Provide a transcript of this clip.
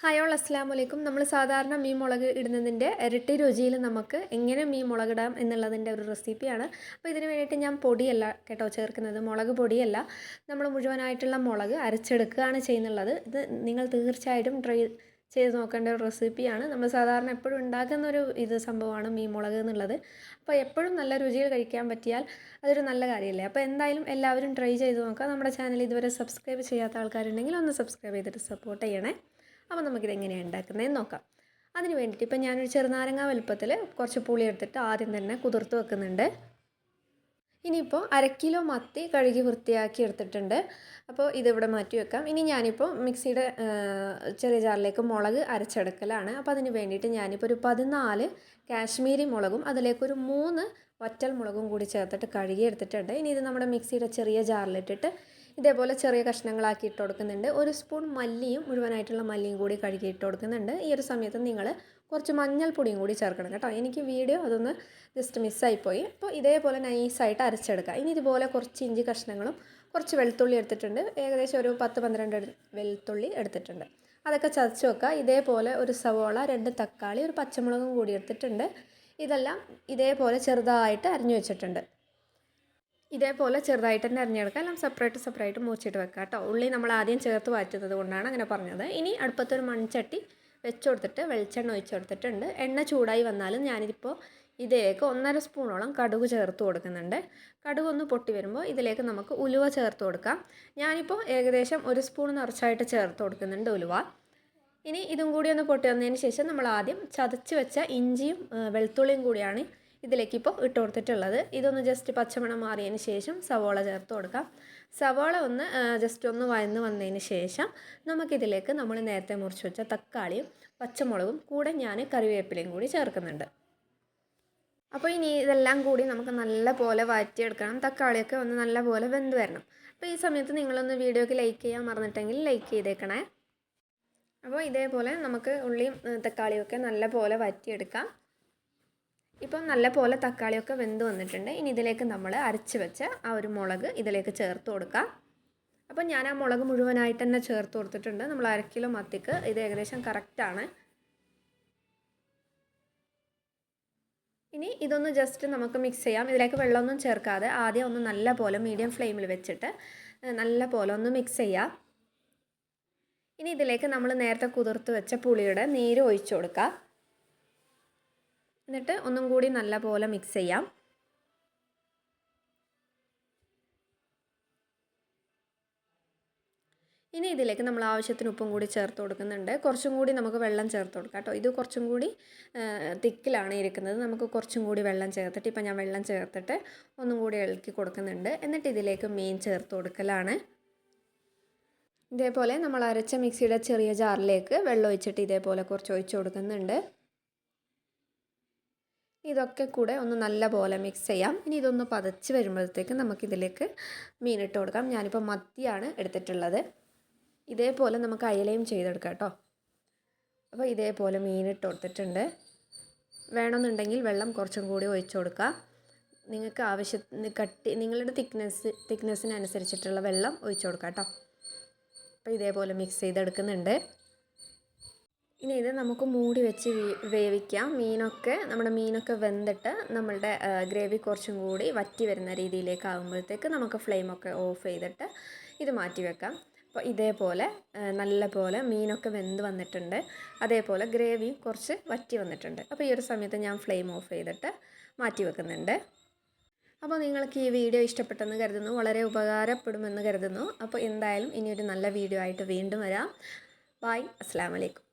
Hi all അസ്സലാമു അലൈക്കും. നമ്മൾ സാധാരണ മീൻ മുളക് ഇടുന്നതിൻ്റെ ഇരട്ടി രുചിയിൽ നമുക്ക് എങ്ങനെ മീൻ മുളകിടാം എന്നുള്ളതിൻ്റെ ഒരു റെസിപ്പിയാണ്. അപ്പോൾ ഇതിന് വേണ്ടിയിട്ട് ഞാൻ പൊടിയല്ല കേട്ടോ ചേർക്കുന്നത്, മുളക് പൊടിയല്ല, നമ്മൾ മുഴുവനായിട്ടുള്ള മുളക് അരച്ചെടുക്കുകയാണ് ചെയ്യുന്നുള്ളത്. ഇത് നിങ്ങൾ തീർച്ചയായിട്ടും ട്രൈ ചെയ്ത് നോക്കേണ്ട ഒരു റെസിപ്പിയാണ്. നമ്മൾ സാധാരണ എപ്പോഴും ഉണ്ടാക്കുന്നൊരു സംഭവമാണ് മീൻ മുളക് എന്നുള്ളത്. അപ്പോൾ എപ്പോഴും നല്ല രുചിയിൽ കഴിക്കാൻ പറ്റിയാൽ അതൊരു നല്ല കാര്യമല്ലേ. അപ്പോൾ എന്തായാലും എല്ലാവരും ട്രൈ ചെയ്ത് നോക്കുക. നമ്മുടെ ചാനൽ ഇതുവരെ സബ്സ്ക്രൈബ് ചെയ്യാത്ത ആൾക്കാരുണ്ടെങ്കിൽ ഒന്ന് സബ്സ്ക്രൈബ് ചെയ്തിട്ട് സപ്പോർട്ട് ചെയ്യണേ. അപ്പോൾ നമുക്കിതെങ്ങനെയാണ് ഉണ്ടാക്കുന്നതെന്ന് നോക്കാം. അതിന് വേണ്ടിയിട്ട് ഇപ്പം ഞാനൊരു ചെറുനാരങ്ങ വലുപ്പത്തിൽ കുറച്ച് പുളി എടുത്തിട്ട് ആദ്യം തന്നെ കുതിർത്ത് വെക്കുന്നുണ്ട്. ഇനിയിപ്പോൾ 1/2 കിലോ മത്തി കഴുകി വൃത്തിയാക്കി എടുത്തിട്ടുണ്ട്. അപ്പോൾ ഇതിവിടെ മാറ്റി വെക്കാം. ഇനി ഞാനിപ്പോൾ മിക്സിയുടെ ചെറിയ ജാറിലേക്ക് മുളക് അരച്ചെടുക്കലാണ്. അപ്പോൾ അതിന് വേണ്ടിയിട്ട് ഞാനിപ്പോൾ ഒരു 14 കാശ്മീരി മുളകും അതിലേക്കൊരു 3 വറ്റൽ മുളകും കൂടി ചേർത്തിട്ട് കഴുകി എടുത്തിട്ടുണ്ട്. ഇനി ഇത് നമ്മുടെ മിക്സിയുടെ ചെറിയ ജാറിലിട്ടിട്ട് ഇതേപോലെ ചെറിയ കഷ്ണങ്ങളാക്കി ഇട്ട് കൊടുക്കുന്നുണ്ട്. 1 സ്പൂൺ മല്ലിയും മുഴുവനായിട്ടുള്ള മല്ലിയും കൂടി കഴുകി ഇട്ട് കൊടുക്കുന്നുണ്ട്. ഈ ഒരു സമയത്ത് നിങ്ങൾ കുറച്ച് മഞ്ഞൾപ്പൊടിയും കൂടി ചേർക്കണം കേട്ടോ. എനിക്ക് വീഡിയോ അതൊന്ന് ജസ്റ്റ് മിസ്സായിപ്പോയി. അപ്പോൾ ഇതേപോലെ നൈസായിട്ട് അരച്ചെടുക്കുക. ഇനി ഇതുപോലെ കുറച്ച് ഇഞ്ചി കഷ്ണങ്ങളും കുറച്ച് വെളുത്തുള്ളി എടുത്തിട്ടുണ്ട്. ഏകദേശം ഒരു 10-12 വെളുത്തുള്ളി എടുത്തിട്ടുണ്ട്. അതൊക്കെ ചതച്ച് വെക്കുക. ഇതേപോലെ ഒരു സവോള, 2 തക്കാളി, ഒരു പച്ചമുളകും കൂടി എടുത്തിട്ടുണ്ട്. ഇതെല്ലാം ഇതേപോലെ ചെറുതായിട്ട് അരിഞ്ഞു വെച്ചിട്ടുണ്ട്. ഇതേപോലെ ചെറുതായിട്ട് തന്നെ അരിഞ്ഞെടുക്കുക. എല്ലാം സെപ്പറേറ്റ് മൂച്ചിട്ട് വെക്കുക കേട്ടോ. ഉള്ളി നമ്മൾ ആദ്യം ചേർത്ത് വാറ്റുന്നത് കൊണ്ടാണ് അങ്ങനെ പറഞ്ഞത്. ഇനി അടുപ്പത്തൊരു മൺചട്ടി വെച്ച് കൊടുത്തിട്ട് വെളിച്ചെണ്ണ ഒഴിച്ച് കൊടുത്തിട്ടുണ്ട്. എണ്ണ ചൂടായി വന്നാലും ഞാനിതിപ്പോൾ ഇതിലേക്ക് 1.5 സ്പൂണോളം കടുക് ചേർത്ത് കൊടുക്കുന്നുണ്ട്. കടുക് ഒന്ന് പൊട്ടി വരുമ്പോൾ ഇതിലേക്ക് നമുക്ക് ഉലുവ ചേർത്ത് കൊടുക്കാം. ഞാനിപ്പോൾ ഏകദേശം 1 സ്പൂൺ നിറച്ചായിട്ട് ചേർത്ത് കൊടുക്കുന്നുണ്ട് ഉലുവ. ഇനി ഇതും കൂടി ഒന്ന് പൊട്ടി വന്നതിന് ശേഷം നമ്മൾ ആദ്യം ചതച്ച് വെച്ച ഇഞ്ചിയും വെളുത്തുള്ളിയും കൂടിയാണ് ഇതിലേക്ക് ഇപ്പോൾ ഇട്ട് കൊടുത്തിട്ടുള്ളത്. ഇതൊന്ന് ജസ്റ്റ് പച്ചമണം മാറിയതിന് ശേഷം സവോള ചേർത്ത് കൊടുക്കാം. സവോള ഒന്ന് ജസ്റ്റ് ഒന്ന് വഴന്ന് വന്നതിന് ശേഷം നമുക്കിതിലേക്ക് നമ്മൾ നേരത്തെ മുറിച്ച് വെച്ച തക്കാളിയും പച്ചമുളകും കൂടെ ഞാൻ കറിവേപ്പിലയും കൂടി ചേർക്കുന്നുണ്ട്. അപ്പോൾ ഇനി ഇതെല്ലാം കൂടി നമുക്ക് നല്ല പോലെ വഴറ്റിയെടുക്കണം. തക്കാളിയൊക്കെ ഒന്ന് നല്ല പോലെ വെന്ത് വരണം. അപ്പോൾ ഈ സമയത്ത് നിങ്ങളൊന്ന് വീഡിയോക്ക് ലൈക്ക് ചെയ്യാൻ മറന്നിട്ടെങ്കിൽ ലൈക്ക് ചെയ്തേക്കണേ. അപ്പോൾ ഇതേപോലെ നമുക്ക് ഉള്ളിയും തക്കാളിയൊക്കെ നല്ല പോലെ വഴറ്റിയെടുക്കാം. ഇപ്പം നല്ല പോലെ തക്കാളിയൊക്കെ വെന്ത് വന്നിട്ടുണ്ട്. ഇനി ഇതിലേക്ക് നമ്മൾ അരച്ച് വെച്ച ആ ഒരു മുളക് ഇതിലേക്ക് ചേർത്ത് കൊടുക്കാം. അപ്പം ഞാൻ ആ മുളക് മുഴുവനായിട്ട് തന്നെ ചേർത്ത് കൊടുത്തിട്ടുണ്ട്. നമ്മൾ 1/2 കിലോ മത്തിക്ക് ഇത് ഏകദേശം കറക്റ്റാണ്. ഇനി ഇതൊന്ന് ജസ്റ്റ് നമുക്ക് മിക്സ് ചെയ്യാം. ഇതിലേക്ക് വെള്ളമൊന്നും ചേർക്കാതെ ആദ്യം ഒന്ന് നല്ല പോലെ മീഡിയം ഫ്ലെയിമിൽ വെച്ചിട്ട് നല്ല പോലെ ഒന്ന് മിക്സ് ചെയ്യാം. ഇനി ഇതിലേക്ക് നമ്മൾ നേരത്തെ കുതിർത്ത് വെച്ച പുളിയുടെ നീര് ഒഴിച്ചു കൊടുക്കാം. എന്നിട്ട് ഒന്നും കൂടി നല്ല പോലെ മിക്സ് ചെയ്യാം. ഇനി ഇതിലേക്ക് നമ്മൾ ആവശ്യത്തിന് ഉപ്പും കൂടി ചേർത്ത് കൊടുക്കുന്നുണ്ട്. കുറച്ചും കൂടി നമുക്ക് വെള്ളം ചേർത്ത് കൊടുക്കാം കേട്ടോ. ഇത് കുറച്ചും കൂടി തിക്കിലാണ് ഇരിക്കുന്നത്. നമുക്ക് കുറച്ചും കൂടി വെള്ളം ചേർത്തിട്ട് ഇപ്പം ഞാൻ വെള്ളം ചേർത്തിട്ട് ഒന്നും കൂടി ഇളക്കി കൊടുക്കുന്നുണ്ട്. എന്നിട്ട് ഇതിലേക്ക് മീൻ ചേർത്ത് കൊടുക്കലാണ്. ഇതേപോലെ നമ്മൾ അരച്ച മിക്സിയുടെ ചെറിയ ജാറിലേക്ക് വെള്ളം ഒഴിച്ചിട്ട് ഇതേപോലെ കുറച്ച് ഒഴിച്ച് കൊടുക്കുന്നുണ്ട്. ഇതൊക്കെ കൂടെ ഒന്ന് നല്ല പോലെ മിക്സ് ചെയ്യാം. ഇനി ഇതൊന്ന് പതച്ച് വരുമ്പോഴത്തേക്ക് നമുക്കിതിലേക്ക് മീനിട്ട് കൊടുക്കാം. ഞാനിപ്പോൾ മത്തിയാണ് എടുത്തിട്ടുള്ളത്. ഇതേപോലെ നമുക്ക് അയലയും ചെയ്തെടുക്കാം കേട്ടോ. അപ്പോൾ ഇതേപോലെ മീനിട്ട് കൊടുത്തിട്ടുണ്ട്. വേണമെന്നുണ്ടെങ്കിൽ വെള്ളം കുറച്ചും കൂടി ഒഴിച്ചു കൊടുക്കാം. നിങ്ങൾക്ക് ആവശ്യത്തിന് നിങ്ങളുടെ തിക്നെസ്സിനനുസരിച്ചിട്ടുള്ള വെള്ളം ഒഴിച്ചു കൊടുക്കാം കേട്ടോ. അപ്പോൾ ഇതേപോലെ മിക്സ് ചെയ്തെടുക്കുന്നുണ്ട്. ഇനി ഇത് നമുക്ക് മൂടി വെച്ച് വേവിക്കാം. നമ്മുടെ മീനൊക്കെ വെന്തിട്ട് നമ്മളുടെ ഗ്രേവി കുറച്ചും കൂടി വറ്റി വരുന്ന രീതിയിലേക്ക് ആകുമ്പോഴത്തേക്ക് നമുക്ക് ഫ്ലെയിമൊക്കെ ഓഫ് ചെയ്തിട്ട് ഇത് മാറ്റി വെക്കാം. അപ്പോൾ ഇതേപോലെ നല്ല പോലെ മീനൊക്കെ വെന്ത് വന്നിട്ടുണ്ട്. അതേപോലെ ഗ്രേവിയും കുറച്ച് വറ്റി വന്നിട്ടുണ്ട്. അപ്പോൾ ഈ ഒരു സമയത്ത് ഞാൻ ഫ്ലെയിം ഓഫ് ചെയ്തിട്ട് മാറ്റി വെക്കുന്നുണ്ട്. അപ്പോൾ നിങ്ങൾക്ക് ഈ വീഡിയോ ഇഷ്ടപ്പെട്ടെന്ന് കരുതുന്നു, വളരെ ഉപകാരപ്പെടുമെന്ന് കരുതുന്നു. അപ്പോൾ എന്തായാലും ഇനിയൊരു നല്ല വീഡിയോ ആയിട്ട് വീണ്ടും വരാം. ബൈ, അസ്സലാമു അലൈക്കും.